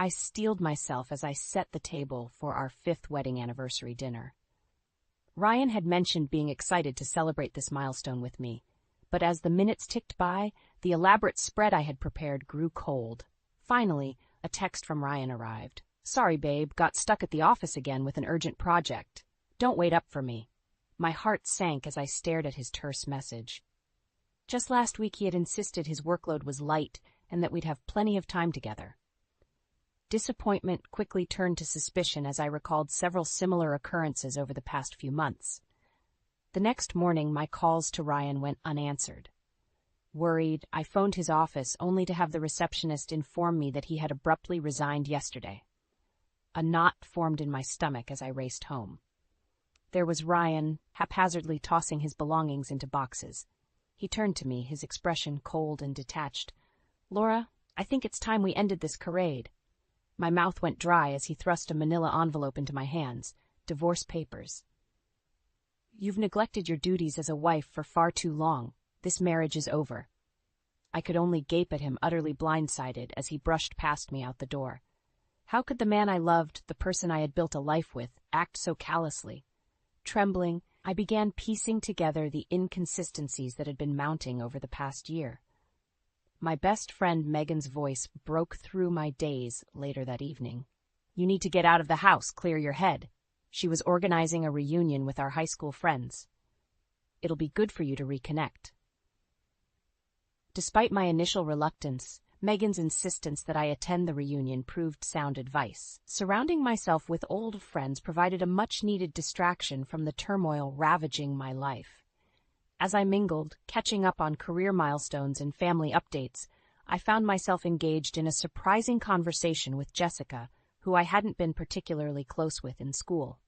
I steeled myself as I set the table for our 5th wedding anniversary dinner. Ryan had mentioned being excited to celebrate this milestone with me, but as the minutes ticked by, the elaborate spread I had prepared grew cold. Finally, a text from Ryan arrived. "Sorry, babe, got stuck at the office again with an urgent project. Don't wait up for me." My heart sank as I stared at his terse message. Just last week he had insisted his workload was light and that we'd have plenty of time together. Disappointment quickly turned to suspicion as I recalled several similar occurrences over the past few months. The next morning, my calls to Ryan went unanswered. Worried, I phoned his office only to have the receptionist inform me that he had abruptly resigned yesterday. A knot formed in my stomach as I raced home. There was Ryan, haphazardly tossing his belongings into boxes. He turned to me, his expression cold and detached. "Laura, I think it's time we ended this charade." My mouth went dry as he thrust a manila envelope into my hands. Divorce papers. "You've neglected your duties as a wife for far too long. This marriage is over." I could only gape at him, utterly blindsided, as he brushed past me out the door. How could the man I loved, the person I had built a life with, act so callously? Trembling, I began piecing together the inconsistencies that had been mounting over the past year. My best friend Megan's voice broke through my daze later that evening. "You need to get out of the house, clear your head." She was organizing a reunion with our high school friends. "It'll be good for you to reconnect." Despite my initial reluctance, Megan's insistence that I attend the reunion proved sound advice. Surrounding myself with old friends provided a much-needed distraction from the turmoil ravaging my life. As I mingled, catching up on career milestones and family updates, I found myself engaged in a surprising conversation with Jessica, who I hadn't been particularly close with in school.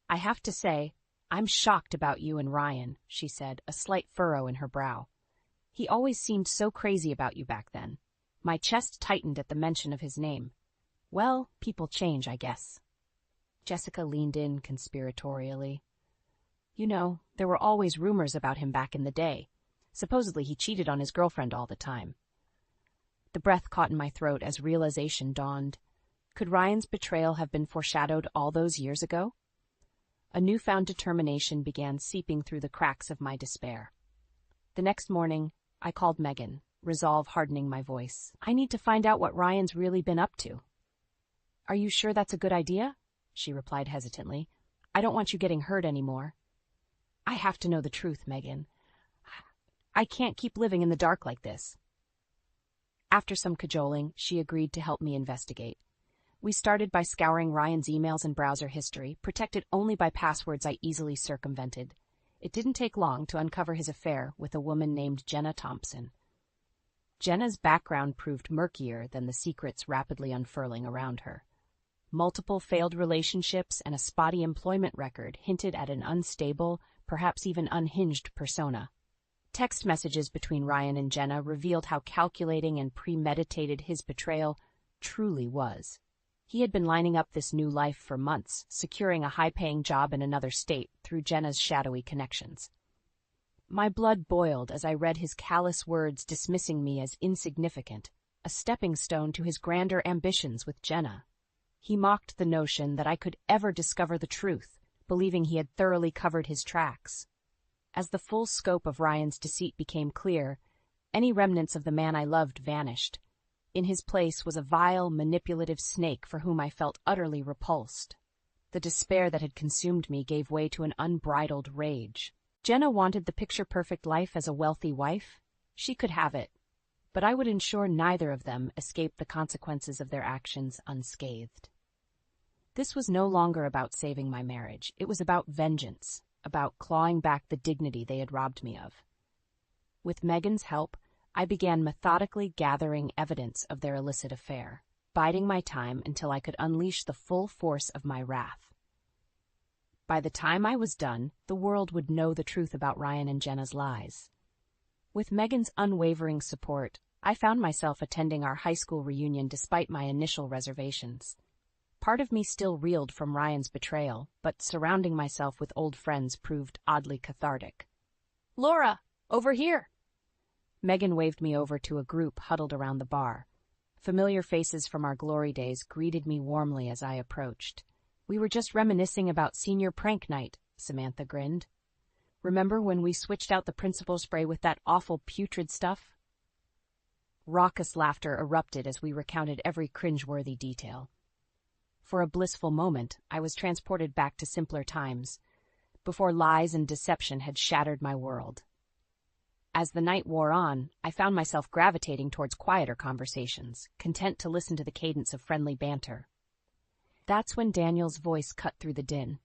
"I have to say, I'm shocked about you and Ryan," she said, a slight furrow in her brow. "He always seemed so crazy about you back then." My chest tightened at the mention of his name. "Well, people change, I guess." Jessica leaned in conspiratorially. "You know, there were always rumors about him back in the day. Supposedly he cheated on his girlfriend all the time." The breath caught in my throat as realization dawned. Could Ryan's betrayal have been foreshadowed all those years ago? A newfound determination began seeping through the cracks of my despair. The next morning, I called Megan, resolve hardening my voice. "I need to find out what Ryan's really been up to." "Are you sure that's a good idea?" she replied hesitantly. "I don't want you getting hurt anymore." "I have to know the truth, Megan. I can't keep living in the dark like this." After some cajoling, she agreed to help me investigate. We started by scouring Ryan's emails and browser history, protected only by passwords I easily circumvented. It didn't take long to uncover his affair with a woman named Jenna Thompson. Jenna's background proved murkier than the secrets rapidly unfurling around her. Multiple failed relationships and a spotty employment record hinted at an unstable, perhaps even unhinged persona. Text messages between Ryan and Jenna revealed how calculating and premeditated his betrayal truly was. He had been lining up this new life for months, securing a high-paying job in another state through Jenna's shadowy connections. My blood boiled as I read his callous words dismissing me as insignificant, a stepping stone to his grander ambitions with Jenna. He mocked the notion that I could ever discover the truth, believing he had thoroughly covered his tracks. As the full scope of Ryan's deceit became clear, any remnants of the man I loved vanished. In his place was a vile, manipulative snake for whom I felt utterly repulsed. The despair that had consumed me gave way to an unbridled rage. Jenna wanted the picture-perfect life as a wealthy wife. She could have it, but I would ensure neither of them escaped the consequences of their actions unscathed. This was no longer about saving my marriage. It was about vengeance, about clawing back the dignity they had robbed me of. With Megan's help, I began methodically gathering evidence of their illicit affair, biding my time until I could unleash the full force of my wrath. By the time I was done, the world would know the truth about Ryan and Jenna's lies. With Megan's unwavering support, I found myself attending our high school reunion despite my initial reservations. Part of me still reeled from Ryan's betrayal, but surrounding myself with old friends proved oddly cathartic. "Laura, over here!" Megan waved me over to a group huddled around the bar. Familiar faces from our glory days greeted me warmly as I approached. "We were just reminiscing about senior prank night," Samantha grinned. "Remember when we switched out the principal spray with that awful putrid stuff?" Raucous laughter erupted as we recounted every cringeworthy detail. For a blissful moment, I was transported back to simpler times, before lies and deception had shattered my world. As the night wore on, I found myself gravitating towards quieter conversations, content to listen to the cadence of friendly banter. That's when Daniel's voice cut through the din.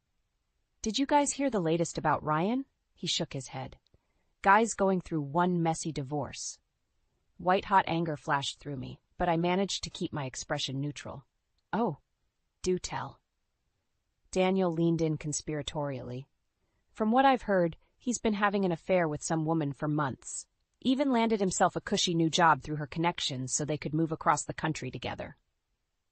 "Did you guys hear the latest about Ryan?" He shook his head. "Guy's going through one messy divorce." White-hot anger flashed through me, but I managed to keep my expression neutral. "Oh, do tell." Daniel leaned in conspiratorially. "From what I've heard, he's been having an affair with some woman for months. Even landed himself a cushy new job through her connections so they could move across the country together."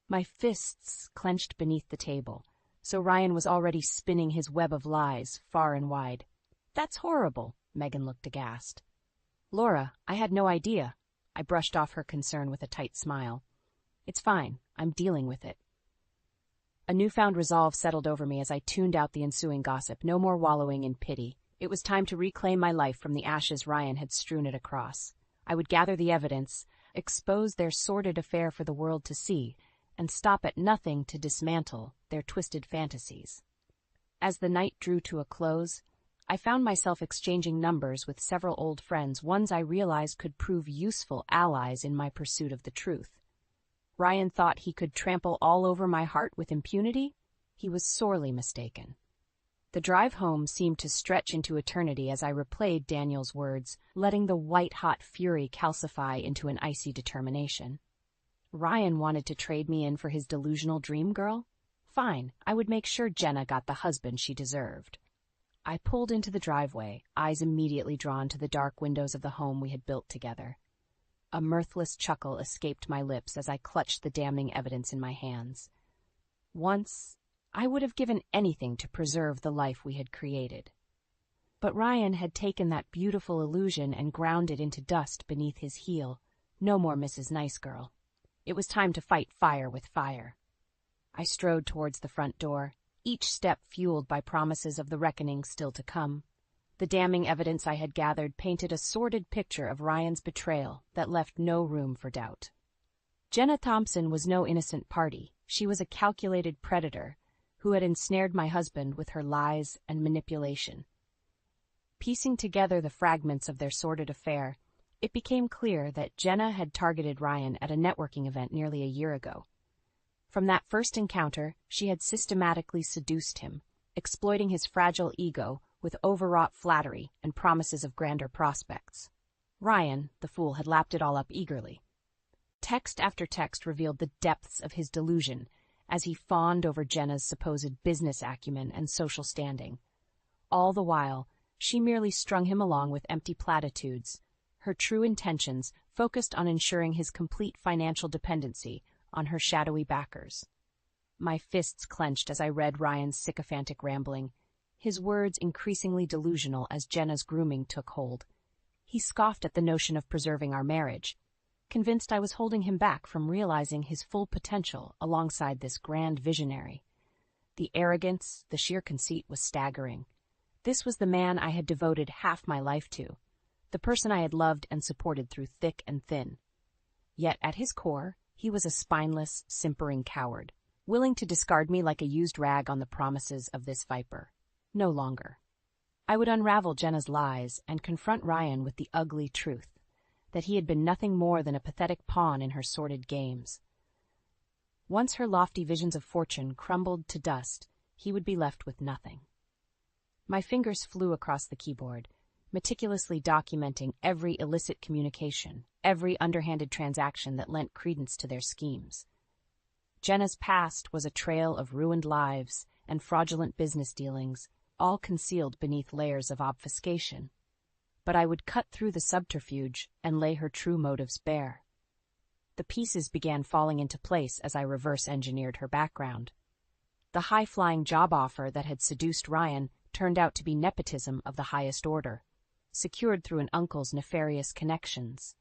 My fists clenched beneath the table, so Ryan was already spinning his web of lies far and wide. "That's horrible," Megan looked aghast. "Laura, I had no idea." I brushed off her concern with a tight smile. "It's fine. I'm dealing with it." A newfound resolve settled over me as I tuned out the ensuing gossip. No more wallowing in pity. It was time to reclaim my life from the ashes Ryan had strewn it across. I would gather the evidence, expose their sordid affair for the world to see, and stop at nothing to dismantle their twisted fantasies. As the night drew to a close, I found myself exchanging numbers with several old friends, ones I realized could prove useful allies in my pursuit of the truth. Ryan thought he could trample all over my heart with impunity? He was sorely mistaken. The drive home seemed to stretch into eternity as I replayed Daniel's words, letting the white-hot fury calcify into an icy determination. Ryan wanted to trade me in for his delusional dream girl? Fine, I would make sure Jenna got the husband she deserved. I pulled into the driveway, eyes immediately drawn to the dark windows of the home we had built together. A mirthless chuckle escaped my lips as I clutched the damning evidence in my hands. Once, I would have given anything to preserve the life we had created. But Ryan had taken that beautiful illusion and ground it into dust beneath his heel. No more Mrs. Nice Girl. It was time to fight fire with fire. I strode towards the front door, each step fueled by promises of the reckoning still to come. The damning evidence I had gathered painted a sordid picture of Ryan's betrayal that left no room for doubt. Jenna Thompson was no innocent party. She was a calculated predator who had ensnared my husband with her lies and manipulation. Piecing together the fragments of their sordid affair, it became clear that Jenna had targeted Ryan at a networking event nearly a year ago. From that first encounter, she had systematically seduced him, exploiting his fragile ego with overwrought flattery and promises of grander prospects. Ryan, the fool, had lapped it all up eagerly. Text after text revealed the depths of his delusion as he fawned over Jenna's supposed business acumen and social standing. All the while, she merely strung him along with empty platitudes, her true intentions focused on ensuring his complete financial dependency on her shadowy backers. My fists clenched as I read Ryan's sycophantic rambling, his words increasingly delusional as Jenna's grooming took hold. He scoffed at the notion of preserving our marriage, convinced I was holding him back from realizing his full potential alongside this grand visionary. The arrogance, the sheer conceit was staggering. This was the man I had devoted half my life to, the person I had loved and supported through thick and thin. Yet at his core, he was a spineless, simpering coward, willing to discard me like a used rag on the promises of this viper. No longer. I would unravel Jenna's lies and confront Ryan with the ugly truth, that he had been nothing more than a pathetic pawn in her sordid games. Once her lofty visions of fortune crumbled to dust, he would be left with nothing. My fingers flew across the keyboard, meticulously documenting every illicit communication, every underhanded transaction that lent credence to their schemes. Jenna's past was a trail of ruined lives and fraudulent business dealings, all concealed beneath layers of obfuscation. But I would cut through the subterfuge and lay her true motives bare. The pieces began falling into place as I reverse-engineered her background. The high-flying job offer that had seduced Ryan turned out to be nepotism of the highest order, secured through an uncle's nefarious connections.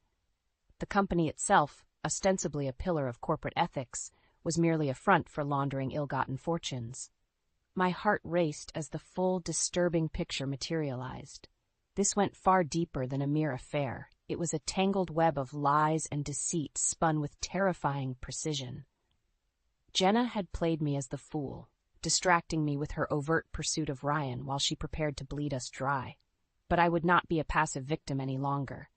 The company itself, ostensibly a pillar of corporate ethics, was merely a front for laundering ill-gotten fortunes. My heart raced as the full, disturbing picture materialized. This went far deeper than a mere affair. It was a tangled web of lies and deceit spun with terrifying precision. Jenna had played me as the fool, distracting me with her overt pursuit of Ryan while she prepared to bleed us dry. But I would not be a passive victim any longer.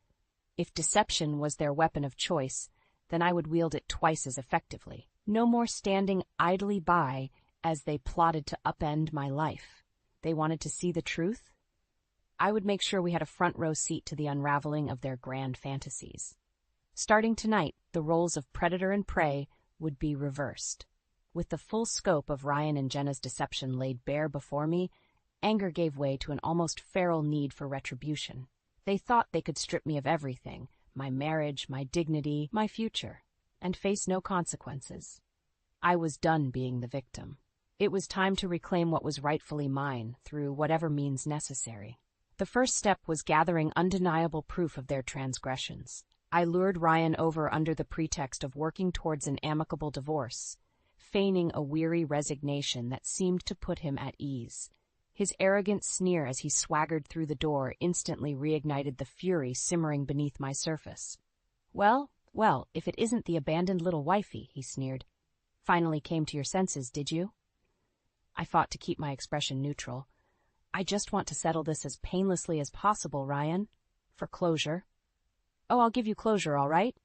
If deception was their weapon of choice, then I would wield it twice as effectively. No more standing idly by as they plotted to upend my life. They wanted to see the truth? I would make sure we had a front-row seat to the unraveling of their grand fantasies. Starting tonight, the roles of predator and prey would be reversed. With the full scope of Ryan and Jenna's deception laid bare before me, anger gave way to an almost feral need for retribution. They thought they could strip me of everything, my marriage, my dignity, my future, and face no consequences. I was done being the victim. It was time to reclaim what was rightfully mine through whatever means necessary. The first step was gathering undeniable proof of their transgressions. I lured Ryan over under the pretext of working towards an amicable divorce, feigning a weary resignation that seemed to put him at ease. His arrogant sneer as he swaggered through the door instantly reignited the fury simmering beneath my surface. Well, if it isn't the abandoned little wifey," he sneered. "Finally came to your senses, did you?" I fought to keep my expression neutral. "I just want to settle this as painlessly as possible, Ryan. For closure." "Oh, I'll give you closure, all right."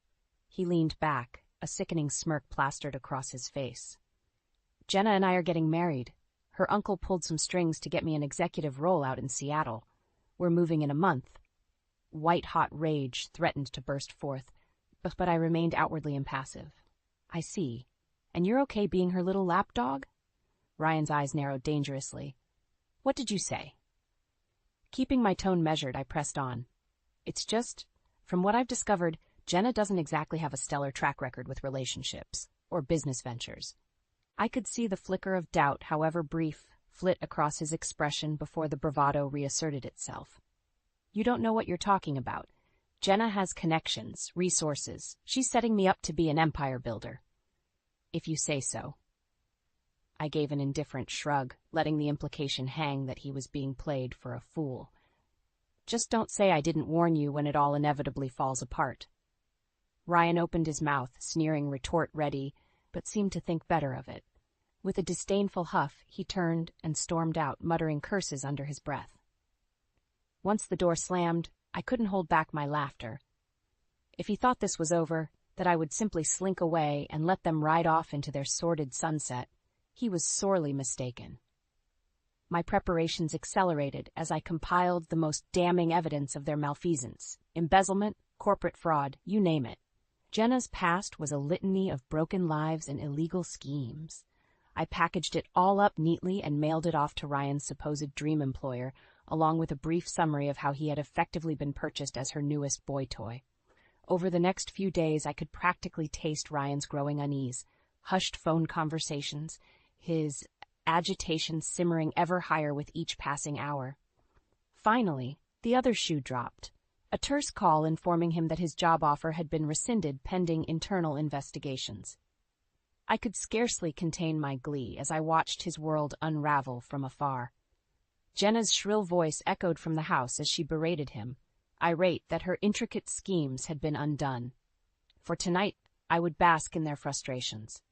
He leaned back, a sickening smirk plastered across his face. "Jenna and I are getting married. Her uncle pulled some strings to get me an executive role out in Seattle. We're moving in a month." White-hot rage threatened to burst forth, but I remained outwardly impassive. "I see. And you're okay being her little lapdog?" Ryan's eyes narrowed dangerously. "What did you say?" Keeping my tone measured, I pressed on. "It's just, from what I've discovered, Jenna doesn't exactly have a stellar track record with relationships or business ventures." I could see the flicker of doubt, however brief, flit across his expression before the bravado reasserted itself. "You don't know what you're talking about. Jenna has connections, resources. She's setting me up to be an empire builder." "If you say so." I gave an indifferent shrug, letting the implication hang that he was being played for a fool. "Just don't say I didn't warn you when it all inevitably falls apart." Ryan opened his mouth, sneering retort ready, but seemed to think better of it. With a disdainful huff, he turned and stormed out, muttering curses under his breath. Once the door slammed, I couldn't hold back my laughter. If he thought this was over, that I would simply slink away and let them ride off into their sordid sunset, he was sorely mistaken. My preparations accelerated as I compiled the most damning evidence of their malfeasance, embezzlement, corporate fraud, you name it. Jenna's past was a litany of broken lives and illegal schemes. I packaged it all up neatly and mailed it off to Ryan's supposed dream employer, along with a brief summary of how he had effectively been purchased as her newest boy toy. Over the next few days, I could practically taste Ryan's growing unease, hushed phone conversations, his agitation simmering ever higher with each passing hour. Finally, the other shoe dropped. A terse call informing him that his job offer had been rescinded pending internal investigations. I could scarcely contain my glee as I watched his world unravel from afar. Jenna's shrill voice echoed from the house as she berated him, irate that her intricate schemes had been undone. For tonight, I would bask in their frustrations.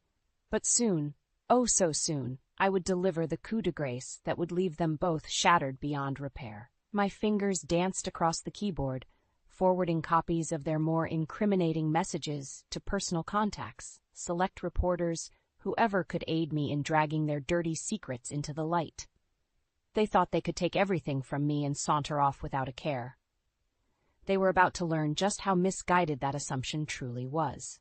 But soon, oh so soon, I would deliver the coup de grace that would leave them both shattered beyond repair. My fingers danced across the keyboard, forwarding copies of their more incriminating messages to personal contacts, select reporters, whoever could aid me in dragging their dirty secrets into the light. They thought they could take everything from me and saunter off without a care. They were about to learn just how misguided that assumption truly was.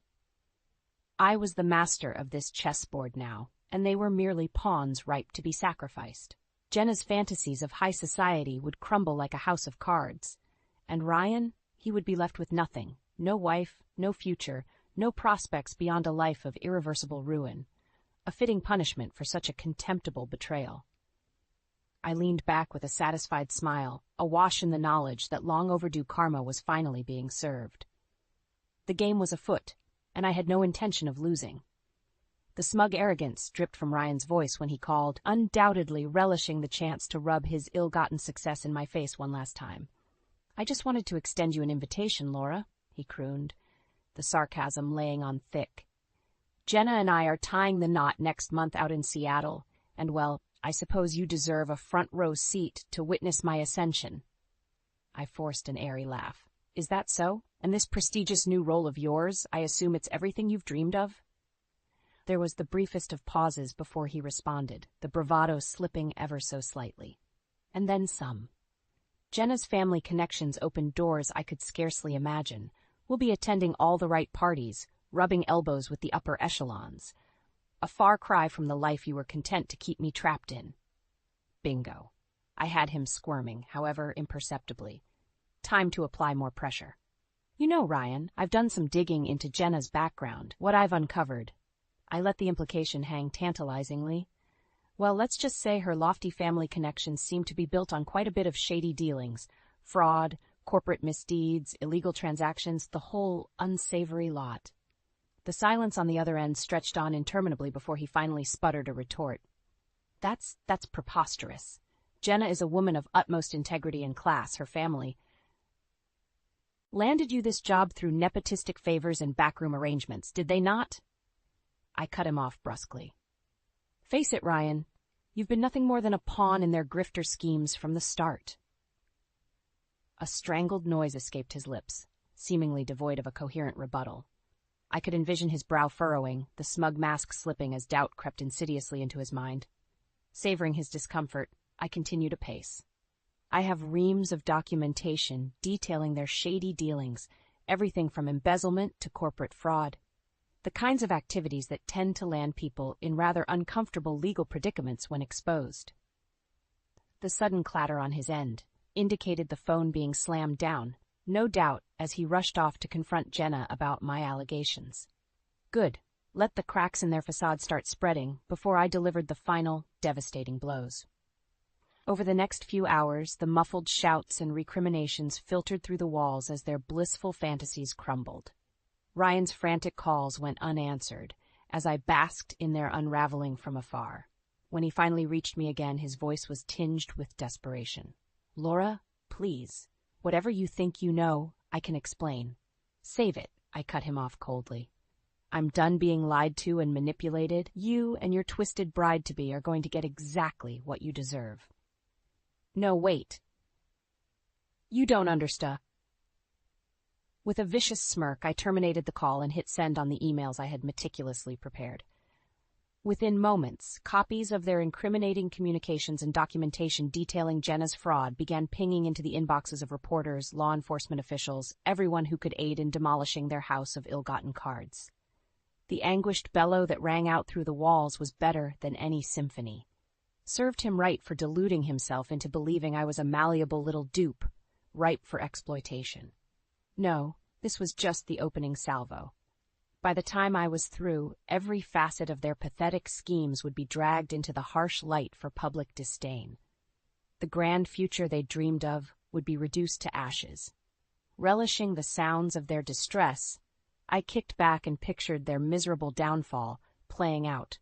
I was the master of this chessboard now, and they were merely pawns ripe to be sacrificed. Jenna's fantasies of high society would crumble like a house of cards, and Ryan, he would be left with nothing, no wife, no future, no prospects beyond a life of irreversible ruin, a fitting punishment for such a contemptible betrayal. I leaned back with a satisfied smile, awash in the knowledge that long overdue karma was finally being served. The game was afoot, and I had no intention of losing. The smug arrogance dripped from Ryan's voice when he called, undoubtedly relishing the chance to rub his ill-gotten success in my face one last time. "I just wanted to extend you an invitation, Laura," he crooned, the sarcasm laying on thick. "Jenna and I are tying the knot next month out in Seattle, and, well, I suppose you deserve a front-row seat to witness my ascension." I forced an airy laugh. "Is that so? And this prestigious new role of yours, I assume it's everything you've dreamed of?" There was the briefest of pauses before he responded, the bravado slipping ever so slightly. And then some. "Jenna's family connections opened doors I could scarcely imagine. We'll be attending all the right parties, rubbing elbows with the upper echelons. A far cry from the life you were content to keep me trapped in." Bingo. I had him squirming, however imperceptibly. Time to apply more pressure. "You know, Ryan, I've done some digging into Jenna's background. What I've uncovered." I let the implication hang tantalizingly. "Well, let's just say her lofty family connections seem to be built on quite a bit of shady dealings. Fraud, corporate misdeeds, illegal transactions, the whole unsavory lot." The silence on the other end stretched on interminably before he finally sputtered a retort. That's preposterous. Jenna is a woman of utmost integrity and class. Her family landed you this job through nepotistic favors and backroom arrangements, did they not?" I cut him off brusquely. "Face it, Ryan, you've been nothing more than a pawn in their grifter schemes from the start." A strangled noise escaped his lips, seemingly devoid of a coherent rebuttal. I could envision his brow furrowing, the smug mask slipping as doubt crept insidiously into his mind. Savoring his discomfort, I continued apace. "I have reams of documentation detailing their shady dealings, everything from embezzlement to corporate fraud. The kinds of activities that tend to land people in rather uncomfortable legal predicaments when exposed." The sudden clatter on his end indicated the phone being slammed down, no doubt as he rushed off to confront Jenna about my allegations. Good. Let the cracks in their facade start spreading before I delivered the final, devastating blows. Over the next few hours, the muffled shouts and recriminations filtered through the walls as their blissful fantasies crumbled. Ryan's frantic calls went unanswered, as I basked in their unraveling from afar. When he finally reached me again, his voice was tinged with desperation. "Laura, please. Whatever you think you know, I can explain." "Save it," I cut him off coldly. "I'm done being lied to and manipulated. You and your twisted bride-to-be are going to get exactly what you deserve." "No, wait. You don't understand." With a vicious smirk, I terminated the call and hit send on the emails I had meticulously prepared. Within moments, copies of their incriminating communications and documentation detailing Jenna's fraud began pinging into the inboxes of reporters, law enforcement officials, everyone who could aid in demolishing their house of ill-gotten cards. The anguished bellow that rang out through the walls was better than any symphony. Served him right for deluding himself into believing I was a malleable little dupe, ripe for exploitation. No, this was just the opening salvo. By the time I was through, every facet of their pathetic schemes would be dragged into the harsh light for public disdain. The grand future they dreamed of would be reduced to ashes. Relishing the sounds of their distress, I kicked back and pictured their miserable downfall playing out.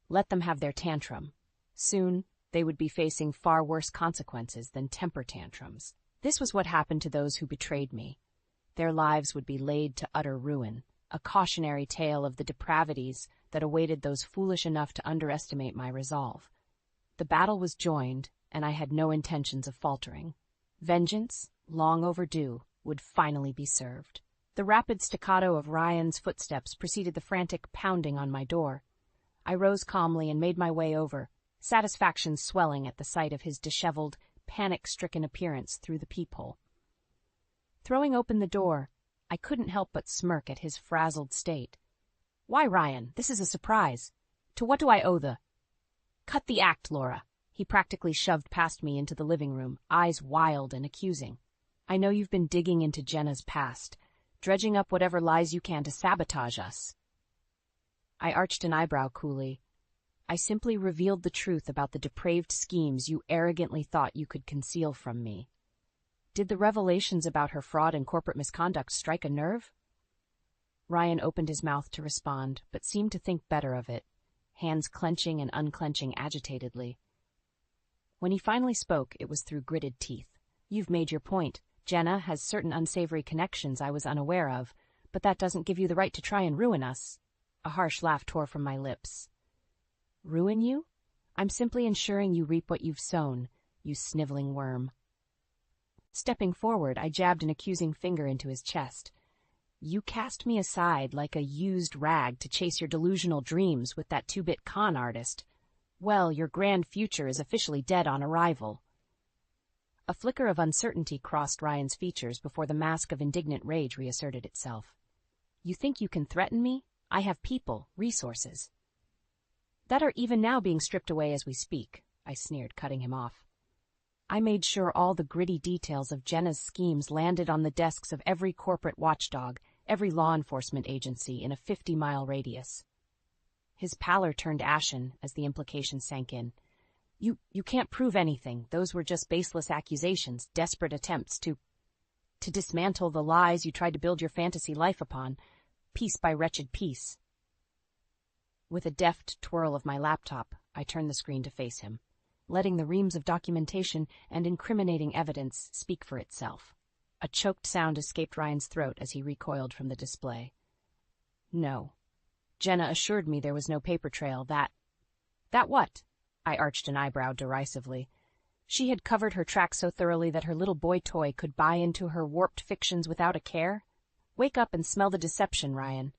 Let them have their tantrum. Soon, they would be facing far worse consequences than temper tantrums. This was what happened to those who betrayed me. Their lives would be laid to utter ruin, a cautionary tale of the depravities that awaited those foolish enough to underestimate my resolve. The battle was joined, and I had no intentions of faltering. Vengeance, long overdue, would finally be served. The rapid staccato of Ryan's footsteps preceded the frantic pounding on my door. I rose calmly and made my way over, satisfaction swelling at the sight of his disheveled, panic-stricken appearance through the peephole. Throwing open the door, I couldn't help but smirk at his frazzled state. "Why, Ryan, this is a surprise. To what do I owe the—" "Cut the act, Laura." He practically shoved past me into the living room, eyes wild and accusing. "I know you've been digging into Jenna's past, dredging up whatever lies you can to sabotage us." I arched an eyebrow coolly. "I simply revealed the truth about the depraved schemes you arrogantly thought you could conceal from me." Did the revelations about her fraud and corporate misconduct strike a nerve? Ryan opened his mouth to respond, but seemed to think better of it, hands clenching and unclenching agitatedly. When he finally spoke, it was through gritted teeth. You've made your point. Jenna has certain unsavory connections I was unaware of, but that doesn't give you the right to try and ruin us. A harsh laugh tore from my lips. Ruin you? I'm simply ensuring you reap what you've sown, you sniveling worm. Stepping forward, I jabbed an accusing finger into his chest. You cast me aside like a used rag to chase your delusional dreams with that two-bit con artist. Well, your grand future is officially dead on arrival. A flicker of uncertainty crossed Ryan's features before the mask of indignant rage reasserted itself. You think you can threaten me? I have people, resources. That are even now being stripped away as we speak, I sneered, cutting him off. I made sure all the gritty details of Jenna's schemes landed on the desks of every corporate watchdog, every law enforcement agency in a 50-mile radius. His pallor turned ashen as the implication sank in. You can't prove anything. Those were just baseless accusations, desperate attempts to dismantle the lies you tried to build your fantasy life upon, piece by wretched piece. With a deft twirl of my laptop, I turned the screen to face him, letting the reams of documentation and incriminating evidence speak for itself. A choked sound escaped Ryan's throat as he recoiled from the display. No. Jenna assured me there was no paper trail. That what? I arched an eyebrow derisively. She had covered her tracks so thoroughly that her little boy toy could buy into her warped fictions without a care? Wake up and smell the deception, Ryan.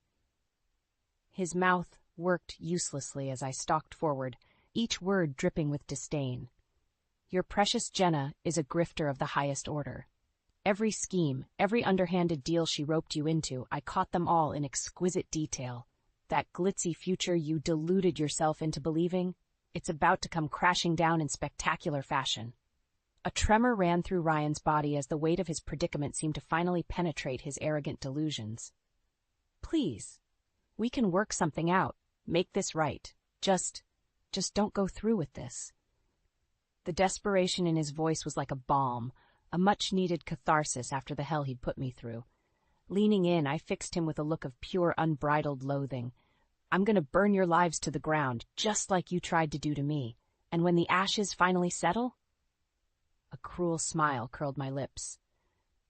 His mouth worked uselessly as I stalked forward, each word dripping with disdain. Your precious Jenna is a grifter of the highest order. Every scheme, every underhanded deal she roped you into, I caught them all in exquisite detail. That glitzy future you deluded yourself into believing, it's about to come crashing down in spectacular fashion. A tremor ran through Ryan's body as the weight of his predicament seemed to finally penetrate his arrogant delusions. Please, we can work something out, make this right. Just don't go through with this. The desperation in his voice was like a balm, a much-needed catharsis after the hell he'd put me through. Leaning in, I fixed him with a look of pure, unbridled loathing. I'm going to burn your lives to the ground, just like you tried to do to me. And when the ashes finally settle? A cruel smile curled my lips.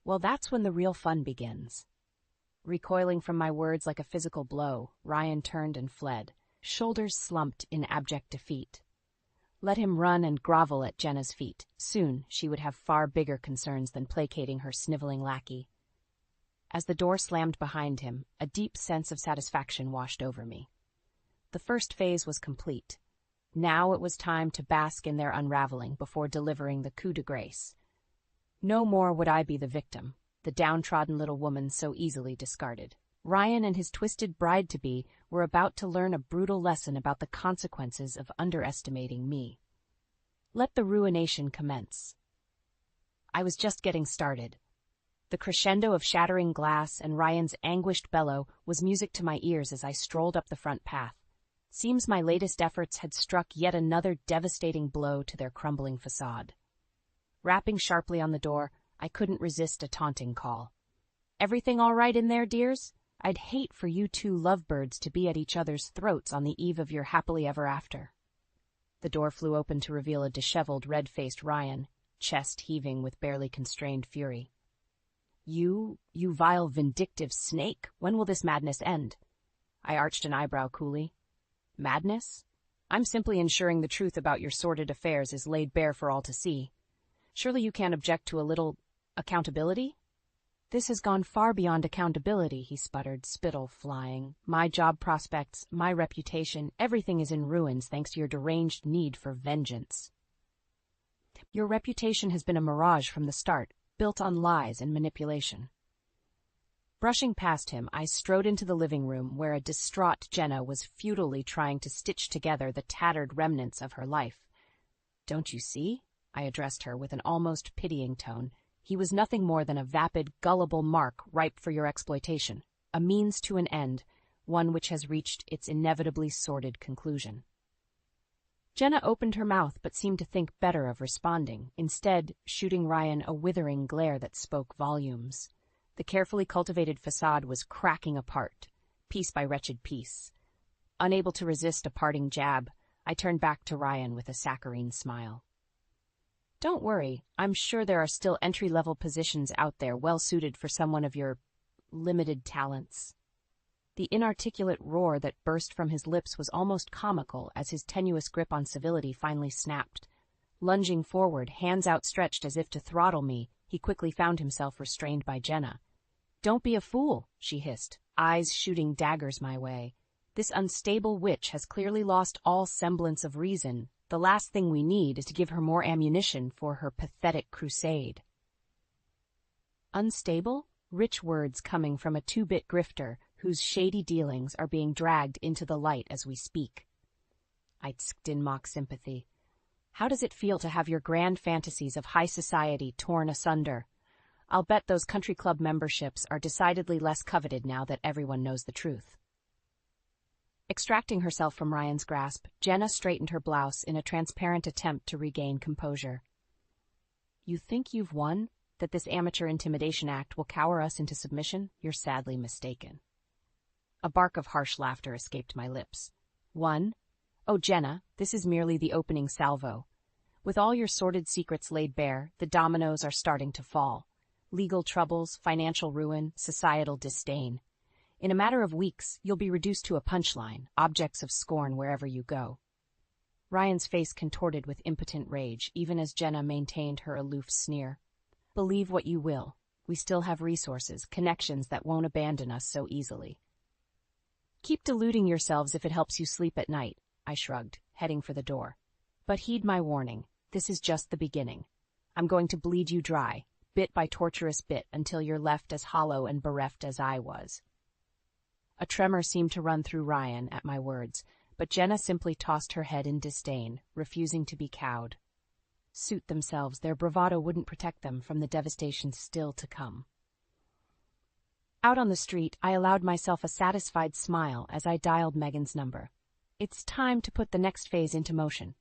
Well, that's when the real fun begins. Recoiling from my words like a physical blow, Ryan turned and fled, shoulders slumped in abject defeat. Let him run and grovel at Jenna's feet. Soon she would have far bigger concerns than placating her sniveling lackey. As the door slammed behind him, a deep sense of satisfaction washed over me. The first phase was complete. Now it was time to bask in their unraveling before delivering the coup de grace. No more would I be the victim, the downtrodden little woman so easily discarded. Ryan and his twisted bride-to-be were about to learn a brutal lesson about the consequences of underestimating me. Let the ruination commence. I was just getting started. The crescendo of shattering glass and Ryan's anguished bellow was music to my ears as I strolled up the front path. Seems my latest efforts had struck yet another devastating blow to their crumbling facade. Rapping sharply on the door, I couldn't resist a taunting call. Everything all right in there, dears? I'd hate for you two lovebirds to be at each other's throats on the eve of your happily ever after. The door flew open to reveal a disheveled, red-faced Ryan, chest heaving with barely constrained fury. You vile, vindictive snake, when will this madness end? I arched an eyebrow coolly. Madness? I'm simply ensuring the truth about your sordid affairs is laid bare for all to see. Surely you can't object to a little accountability? This has gone far beyond accountability, he sputtered, spittle flying. My job prospects, my reputation, everything is in ruins thanks to your deranged need for vengeance. Your reputation has been a mirage from the start, built on lies and manipulation. Brushing past him, I strode into the living room where a distraught Jenna was futilely trying to stitch together the tattered remnants of her life. Don't you see? I addressed her with an almost pitying tone. He was nothing more than a vapid, gullible mark ripe for your exploitation, a means to an end, one which has reached its inevitably sordid conclusion. Jenna opened her mouth but seemed to think better of responding, instead shooting Ryan a withering glare that spoke volumes. The carefully cultivated facade was cracking apart, Piece by wretched piece. Unable to resist a parting jab, I turned back to Ryan with a saccharine smile. Don't worry, I'm sure there are still entry-level positions out there well-suited for someone of your limited talents. The inarticulate roar that burst from his lips was almost comical as his tenuous grip on civility finally snapped. Lunging forward, hands outstretched as if to throttle me, he quickly found himself restrained by Jenna. Don't be a fool, she hissed, eyes shooting daggers my way. This unstable witch has clearly lost all semblance of reason. The last thing we need is to give her more ammunition for her pathetic crusade. Unstable? Rich words coming from a two-bit grifter whose shady dealings are being dragged into the light as we speak. I tsked in mock sympathy. How does it feel to have your grand fantasies of high society torn asunder? I'll bet those country club memberships are decidedly less coveted now that everyone knows the truth. Extracting herself from Ryan's grasp, Jenna straightened her blouse in a transparent attempt to regain composure. You think you've won? That this amateur intimidation act will cower us into submission? You're sadly mistaken. A bark of harsh laughter escaped my lips. Won? Oh, Jenna, this is merely the opening salvo. With all your sordid secrets laid bare, the dominoes are starting to fall. Legal troubles, financial ruin, societal disdain. In a matter of weeks, you'll be reduced to a punchline, objects of scorn wherever you go. Ryan's face contorted with impotent rage, even as Jenna maintained her aloof sneer. Believe what you will. We still have resources, connections that won't abandon us so easily. Keep deluding yourselves if it helps you sleep at night, I shrugged, heading for the door. But heed my warning. This is just the beginning. I'm going to bleed you dry, bit by torturous bit, until you're left as hollow and bereft as I was. A tremor seemed to run through Ryan at my words, but Jenna simply tossed her head in disdain, refusing to be cowed. Suit themselves, their bravado wouldn't protect them from the devastation still to come. Out on the street, I allowed myself a satisfied smile as I dialed Megan's number. It's time to put the next phase into motion.